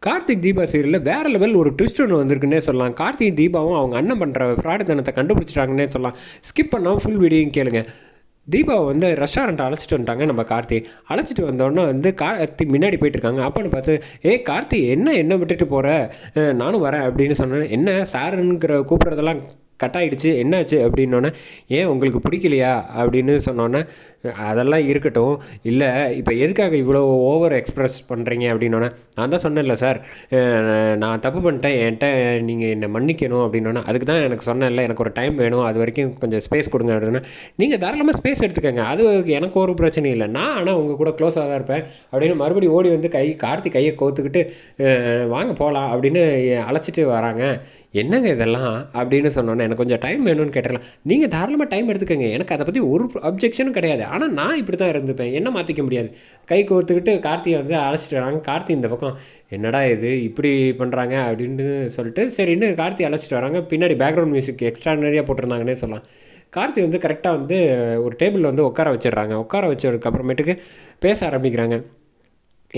கார்த்திக் தீபா சீரியலில் வேறு லெவல் ஒரு ட்விஸ்ட் ஒன்று வந்திருக்குன்னே சொல்லலாம். கார்த்திக் தீபாவும் அவங்க அண்ணன் பண்ணுற ஃப்ராடுத்தனத்தை கண்டுபிடிச்சிட்டாங்கன்னே சொல்லலாம். ஸ்கிப் பண்ணாமல் ஃபுல் வீடியோயும் கேளுங்க. தீபாவை வந்து ரெஸ்டாரண்ட் அழைச்சிட்டு வந்துட்டாங்க நம்ம கார்த்தி. அழைச்சிட்டு வந்தோடனே வந்து கார்த்தி முன்னாடி போயிட்டுருக்காங்க. அப்போன்னு பார்த்து, கார்த்தி என்ன விட்டுட்டு போகிற, நானும் வரேன் அப்படின்னு சொன்னேன். என்ன சாருங்கிற கூப்பிட்றதெல்லாம் கட் ஆகிடுச்சு, என்னாச்சு அப்படின்னோடனே, ஏன் உங்களுக்கு பிடிக்கலையா அப்படின்னு சொன்னோன்னே, அதெல்லாம் இருக்கட்டும், இல்லை இப்போ எதுக்காக இவ்வளோ ஓவர் எக்ஸ்ப்ரெஸ் பண்ணுறீங்க அப்படின்னோடனே, நான் தான் சொன்னேன்ல சார், நான் தப்பு பண்ணிட்டேன், என்கிட்ட நீங்கள் என்னை மன்னிக்கணும் அப்படின்னோடனே, அதுக்கு தான் எனக்கு சொன்னேன்ல, எனக்கு ஒரு டைம் வேணும், அது வரைக்கும் கொஞ்சம் ஸ்பேஸ் கொடுங்க அப்படின்னா, நீங்கள் தாராளமாக ஸ்பேஸ் எடுத்துக்கோங்க, அது எனக்கு ஒரு பிரச்சனையும் இல்லை, நான் ஆனால் உங்கள் கூட க்ளோஸாக தான் இருப்பேன் அப்படின்னு மறுபடியும் ஓடி வந்து கார்த்தி கையை கோத்துக்கிட்டு வாங்க போகலாம் அப்படின்னு அழைச்சிட்டு வராங்க. என்னங்க இதெல்லாம் அப்படின்னு சொன்னோன்னே, எனக்கு கொஞ்சம் டைம் வேணும்னு கேட்டுடலாம். நீங்கள் தாராளமாக டைம் எடுத்துக்கோங்க, எனக்கு அதை பற்றி ஒரு அப்ஜெக்ஷனும் கிடையாது, ஆனால் நான் இப்படி தான் இருந்துப்பேன், என்ன மாற்றிக்க முடியாது. கை கோர்த்துக்கிட்டு கார்த்தியை வந்து அழைச்சிட்டு வராங்க. கார்த்தி இந்த பக்கம், என்னடா இது இப்படி பண்ணுறாங்க அப்படின்னு சொல்லிட்டு சரின்னு கார்த்தி அழைச்சிட்டு வராங்க. பின்னாடி பேக்ரவுண்ட் மியூசிக் எக்ஸ்ட்ரானரியாக போட்டிருந்தாங்கன்னே சொல்லலாம். கார்த்தி வந்து கரெக்டாக வந்து ஒரு டேபிளில் வந்து உட்கார வச்சிடுறாங்க. உட்கார வச்சதுக்கப்புறமேட்டுக்கு பேச ஆரம்பிக்கிறாங்க.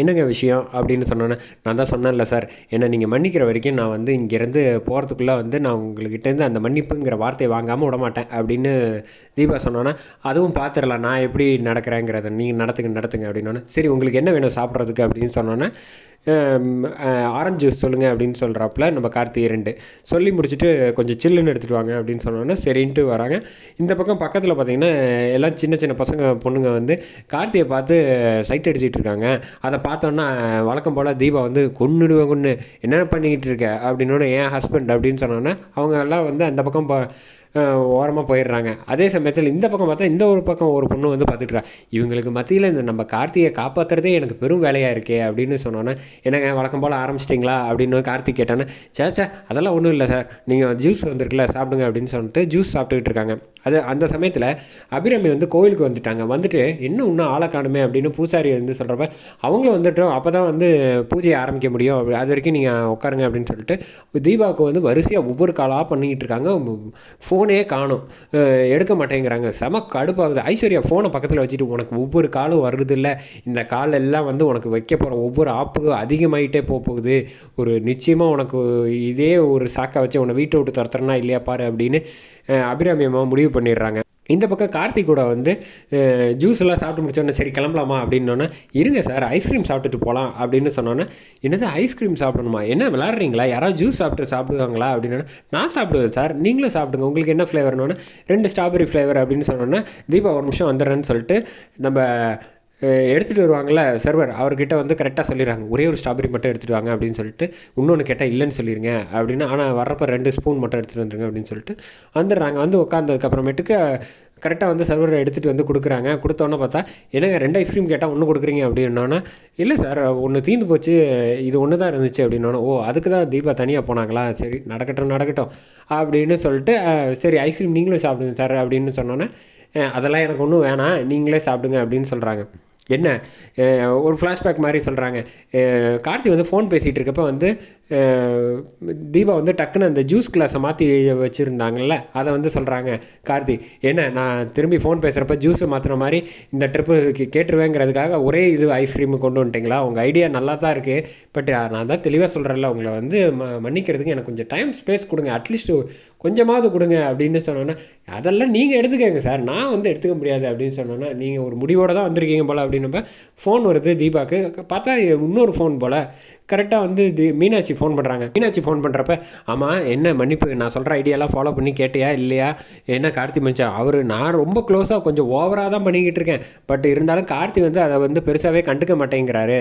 என்னங்க விஷயம் அப்படின்னு சொன்னோன்னே, நான் தான் சொன்னேன்ல சார், என்னை நீங்கள் மன்னிக்கிற வரைக்கும் நான் வந்து இங்கேருந்து போகிறதுக்குள்ளே வந்து நான் உங்கள்கிட்டேருந்து அந்த மன்னிப்புங்கிற வார்த்தையை வாங்காமல் விட மாட்டேன் அப்படின்னு தீபா சொன்னோன்னே, அதுவும் பார்த்துடலாம் நான் எப்படி நடக்கிறேங்கிறத, நீங்கள் நடத்துங்க அப்படின்னோன்னே, சரி உங்களுக்கு என்ன வேணும் சாப்பிட்றதுக்கு அப்படின்னு சொன்னோன்னே, ஆரஞ்சு ஜூஸ் சொல்லுங்கள் அப்படின்னு சொல்கிறாப்புல நம்ம கார்த்தி 2 சொல்லி முடிச்சுட்டு, கொஞ்சம் சில்லுன்னு எடுத்துகிட்டு வாங்க அப்படின்னு சொன்னோன்னே சரின்ட்டு வராங்க. இந்த பக்கம் பக்கத்தில் பார்த்திங்கன்னா எல்லாம் சின்ன சின்ன பசங்க பொண்ணுங்க வந்து கார்த்தியை பார்த்து சைட் அடிச்சிட்டு இருக்காங்க. அதை பார்த்தோன்னா வழக்கம் போல் தீபா வந்து கொன்று என்ன பண்ணிக்கிட்டு இருக்க அப்படின்னோடனே, என் ஹஸ்பண்ட் அப்படின்னு சொன்னோன்னே அவங்க எல்லாம் வந்து அந்த பக்கம் ஓரமாக போயிடுறாங்க. அதே சமயத்தில் இந்த பக்கம் பார்த்தா இந்த ஒரு பக்கம் ஒரு பொண்ணு வந்து பார்த்துட்ருக்கா. இவங்களுக்கு மத்தியில் இந்த நம்ம கார்த்தியை காப்பாற்றுறதே எனக்கு பெரும் வேலையாக இருக்கே அப்படின்னு சொன்னோன்னே, என்னங்க வழக்கம் போல் ஆரம்பிச்சிட்டிங்களா அப்படின்னு கார்த்திக் கேட்டானே, சேச்சா அதெல்லாம் ஒன்றும் இல்லை சார், நீங்கள் ஜூஸ் வந்துருக்குல்ல சாப்பிடுங்க அப்படின்னு சொல்லிட்டு ஜூஸ் சாப்பிட்டுக்கிட்டு இருக்காங்க. அது அந்த சமயத்தில் அபிராமி வந்து கோயிலுக்கு வந்துட்டு இன்னும் ஆளை காணுமே அப்படின்னு பூசாரி வந்து சொல்கிறப்ப, அவங்களும் வந்துட்டோம், அப்போ தான் வந்து பூஜையை ஆரம்பிக்க முடியும், அது வரைக்கும் நீங்கள் உட்காருங்க அப்படின்னு சொல்லிட்டு தீபாவுக்கு வந்து வரிசையாக ஒவ்வொரு காலாக பண்ணிக்கிட்டு இருக்காங்க. ஃபோனே காணும், எடுக்க மாட்டேங்கிறாங்க. செம கடுப்பாகுது. ஐஸ்வர்யா ஃபோனை பக்கத்தில் வச்சுட்டு, உனக்கு ஒவ்வொரு காலும் வருது இல்லை, இந்த கால் எல்லாம் வந்து உனக்கு வைக்க போகிற ஒவ்வொரு ஆப்புக்கும் அதிகமாகிட்டே போகுது, ஒரு நிச்சயமாக உனக்கு இதே ஒரு சாக்கை வச்சு உன்னை வீட்டை விட்டு துரத்துறனா இல்லையா பாரு அப்படின்னு அபிராமி அம்மா முடிவு பண்ணிடுறாங்க. இந்த பக்கம் கார்த்திக் கூட வந்து ஜூஸ் எல்லாம் சாப்பிட்டு முடிச்சோடனே, சரி கிளம்பலாமா அப்படின்னோன்னே, இருங்க சார் ஐஸ்கிரீம் சாப்பிட்டுட்டு போகலாம் அப்படின்னு சொன்னோன்னே, என்னது ஐஸ்கிரீம் சாப்பிடணுமா, என்ன விளாட்றீங்களா, யாராவது ஜூஸ் சாப்பிடுவாங்களா அப்படின்னா, நான் சாப்பிடுவேன் சார், நீங்களும் சாப்பிடுங்க, உங்களுக்கு என்ன ஃப்ளேவர்னோன்னே, 2 ஸ்ட்ராபெரி ஃப்ளேவர் அப்படின்னு சொன்னோன்னே, தீபா ஒரு நிமிஷம் வந்துடுறேன்னு சொல்லிட்டு நம்ம எடுத்துகிட்டு வருவாங்கள்ல சர்வர், அவர்கிட்ட வந்து கரெக்டாக சொல்லிடுறாங்க, ஒரே ஒரு ஸ்ட்ராபெரி மட்டும் எடுத்துகிட்டு வாங்க அப்படின்னு சொல்லிட்டு, இன்னொன்று கேட்டால் இல்லைன்னு சொல்லிடுங்க அப்படின்னு, ஆனால் வர்றப்போ 2 ஸ்பூன் மட்டும் எடுத்துகிட்டு வந்துருங்க அப்படின்னு சொல்லிட்டு வந்துடுறாங்க. வந்து உட்காந்ததுக்கப்புறமேட்டுக்கு கரெக்டாக வந்து சர்வர் எடுத்துகிட்டு வந்து கொடுக்குறாங்க. கொடுத்தோன்னே பார்த்தா, என்னங்க 2 ஐஸ்கிரீம் கேட்டால் ஒன்று கொடுக்குறீங்க அப்படின்னோன்னே, இல்லை சார் ஒன்று தீர்ந்து போச்சு, இது ஒன்று தான் இருந்துச்சு அப்படின்னோன்னே, ஓ அதுக்கு தான் தீபா தனியாக போனாங்களா, சரி நடக்கட்டும் அப்படின்னு சொல்லிட்டு, சரி ஐஸ்கிரீம் நீங்களும் சாப்பிடுங்க சார் அப்படின்னு சொன்னோன்னே, அதெல்லாம் எனக்கு ஒன்றும் வேணாம், நீங்களே சாப்பிடுங்க அப்படின்னு சொல்கிறாங்க. என்ன ஒரு ஃப்ளாஷ்பேக் மாதிரி சொல்கிறாங்க. கார்த்தி வந்து ஃபோன் பேசிகிட்டு இருக்கப்போ வந்து தீபா வந்து டக்குன்னு அந்த ஜூஸ் கிளாஸை மாற்றி வச்சுருந்தாங்கல்ல, அதை வந்து சொல்கிறாங்க கார்த்தி, என்ன நான் திரும்பி ஃபோன் பேசுகிறப்ப ஜூஸை மாற்றின மாதிரி இந்த ட்ரிப்பு கேட்டுருவேங்கிறதுக்காக ஒரே இது ஐஸ்கிரீமு கொண்டு வந்துட்டிங்களா, உங்கள் ஐடியா நல்லா தான் இருக்குது, பட் நான் தான் தெளிவாக சொல்கிறேன்ல, உங்களை வந்து மன்னிக்கிறதுக்கு எனக்கு கொஞ்சம் டைம் ஸ்பேஸ் கொடுங்க, அட்லீஸ்ட் கொஞ்சமாவது கொடுங்க அப்படின்னு சொன்னோன்னா, அதெல்லாம் நீங்கள் எடுத்துக்கோங்க சார், நான் வந்து எடுத்துக்க முடியாது அப்படின்னு சொன்னோன்னா, நீங்கள் ஒரு முடிவோடு தான் வந்திருக்கீங்க போல் அப்படின்னப்ப ஃபோன் வருது தீபாவுக்கு. பார்த்தா இன்னொரு ஃபோன் போல் கரெக்டாக வந்து மீனாட்சி ஃபோன் பண்ணுறாங்க. மீனாட்சி ஃபோன் பண்ணுறப்ப, ஆமாம் என்ன மன்னிப்பு, நான் சொல்கிற ஐடியாலாம் ஃபாலோ பண்ணி கேட்டியா இல்லையா, என்ன கார்த்தி மனுஷன் அவர் நான் ரொம்ப க்ளோஸாக கொஞ்சம் ஓவராக தான் பண்ணிக்கிட்டு இருக்கேன், பட் இருந்தாலும் கார்த்தி வந்து அதை வந்து பெருசாகவே கண்டுக்க மாட்டேங்கிறாரு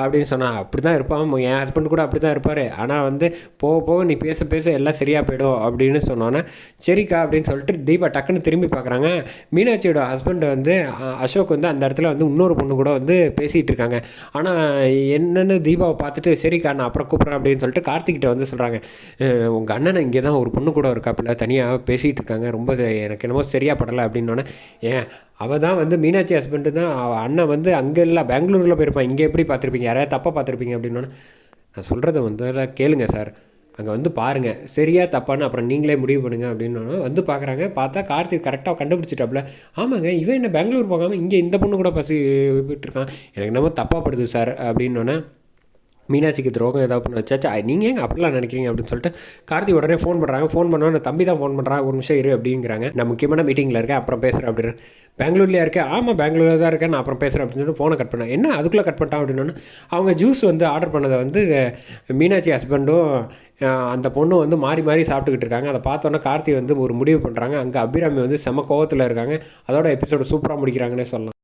அப்படின்னு சொன்னால், அப்படி தான் இருப்பான், என் ஹஸ்பண்ட் கூட அப்படி தான் இருப்பார், ஆனால் வந்து போக நீ பேச எல்லாம் சரியாக போயிடும் அப்படின்னு சொன்னோன்னே, சரிக்கா அப்படின்னு சொல்லிட்டு தீபா டக்குன்னு திரும்பி பார்க்குறாங்க. மீனாட்சியோட ஹஸ்பண்ட் வந்து அசோக் வந்து அந்த இடத்துல வந்து இன்னொரு பொண்ணு கூட வந்து பேசிகிட்டு இருக்காங்க. ஆனால் என்னென்னு தீபாவை பார்த்துட்டு, சரிக்கா நான் அப்புறம் கூப்பிட்றேன் அப்படின்னு சொல்லிட்டு கார்த்திகிட்ட வந்து சொல்கிறாங்க, உங்கள் அண்ணனை இங்கே தான் ஒரு பொண்ணு கூட இருக்காப்புல தனியாக பேசிகிட்டு இருக்காங்க, ரொம்ப எனக்கு என்னமோ சரியாக படலை அப்படின்னோடனே, அவள் தான் வந்து மீனாட்சி ஹஸ்பண்டு தான், அண்ணன் வந்து அங்கே இல்லை பெங்களூரில் போயிருப்பான், இங்கே எப்படி பார்த்துருப்பீங்க, யாராவது தப்பாக பார்த்துருப்பீங்க அப்படின்னோடனே, நான் சொல்கிறத வந்து கேளுங்க சார், அங்கே வந்து பாருங்கள் சரியா தப்பான்னு அப்புறம் நீங்களே முடிவு பண்ணுங்கள் அப்படின்னு வந்து பார்க்குறாங்க. பார்த்தா கார்த்திக் கரெக்டாக கண்டுபிடிச்சிட்டாப்புல, ஆமாங்க இவன் என்ன பெங்களூர் போகாமல் இங்கே இந்த பொண்ணு கூட பசி விட்டுருக்கான், எனக்கு என்னமோ தப்பாக படுது சார் அப்படின்னோடனே, மீனாட்சிக்கு துரோகம் ஏதாவது பண்ண வச்சாச்சு நீங்கள் ஏங்க அப்படிலாம் நினைக்கிறீங்க அப்படின்னு சொல்லிட்டு கார்த்தி உடனே ஃபோன் பண்ணுறாங்க. ஃபோன் பண்ணோன்னு தம்பி தான் ஃபோன் பண்ணுறாங்க, ஒரு நிமிஷம் இரு அப்படிங்கிறாங்க. நான் முக்கியமான மீட்டிங்கில் இருக்கேன், அப்புறம் பேசுகிறேன் அப்படின்னு. பெங்களூர்லேயே இருக்கேன், ஆமாம் பெங்களூரில் தான் இருக்கேன், நான் அப்புறம் பேசுகிறேன் அப்படின்னு சொல்லிட்டு ஃபோனை கட் பண்ணேன். என்ன அதுக்குள்ளே கட் பண்ணிட்டான் அப்படின்னு. அவங்க ஜூஸ் வந்து ஆர்டர் பண்ணதை வந்து மீனாட்சி ஹஸ்பண்டும் அந்த பொண்ணு வந்து மாறி மாறி சாப்பிட்டுக்கிட்டு இருக்காங்க. அதை பார்த்தோன்னே கார்த்தி வந்து ஒரு முடிவு பண்ணுறாங்க. அங்கே அபிராமி வந்து செம கோவத்தில் இருக்காங்க. அதோட எபிசோடு சூப்பராக முடிக்கிறாங்கன்னே சொல்லலாம்.